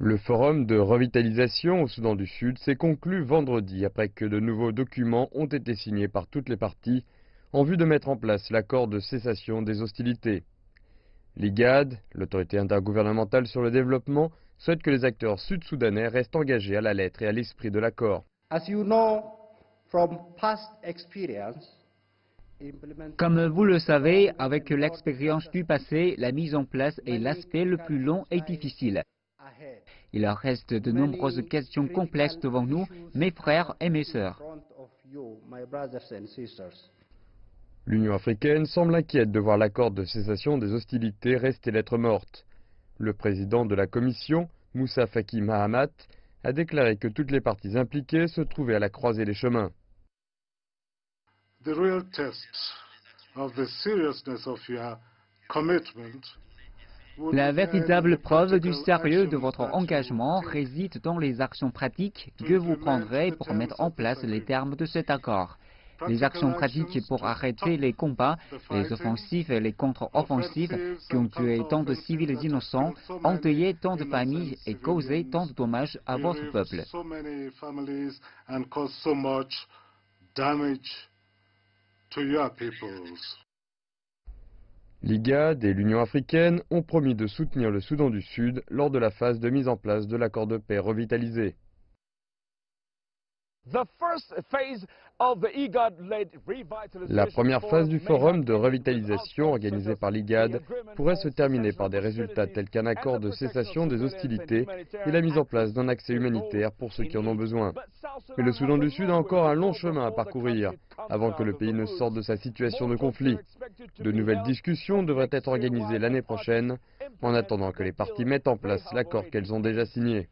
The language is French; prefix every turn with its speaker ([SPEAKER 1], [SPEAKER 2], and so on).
[SPEAKER 1] Le forum de revitalisation au Soudan du Sud s'est conclu vendredi après que de nouveaux documents ont été signés par toutes les parties en vue de mettre en place l'accord de cessation des hostilités. L'IGAD, l'autorité intergouvernementale sur le développement, souhaite que les acteurs sud-soudanais restent engagés à la lettre et à l'esprit de l'accord.
[SPEAKER 2] Comme vous le savez, avec l'expérience du passé, la mise en place est l'aspect le plus long et difficile. Il reste de nombreuses questions complexes devant nous, mes frères et mes sœurs.
[SPEAKER 1] L'Union africaine semble inquiète de voir l'accord de cessation des hostilités rester lettre morte. Le président de la Commission, Moussa Faki Mahamat, a déclaré que toutes les parties impliquées se trouvaient à la croisée des chemins.
[SPEAKER 2] La véritable preuve du sérieux de votre engagement réside dans les actions pratiques que vous prendrez pour mettre en place les termes de cet accord. Les actions pratiques pour arrêter les combats, les offensives et les contre-offensives qui ont tué tant de civils innocents, endeuillé tant de familles et causé tant de dommages à votre peuple.
[SPEAKER 1] L'IGAD et l'Union africaine ont promis de soutenir le Soudan du Sud lors de la phase de mise en place de l'accord de paix revitalisé. La première phase du forum de revitalisation organisé par l'IGAD pourrait se terminer par des résultats tels qu'un accord de cessation des hostilités et la mise en place d'un accès humanitaire pour ceux qui en ont besoin. Mais le Soudan du Sud a encore un long chemin à parcourir avant que le pays ne sorte de sa situation de conflit. De nouvelles discussions devraient être organisées l'année prochaine en attendant que les parties mettent en place l'accord qu'elles ont déjà signé.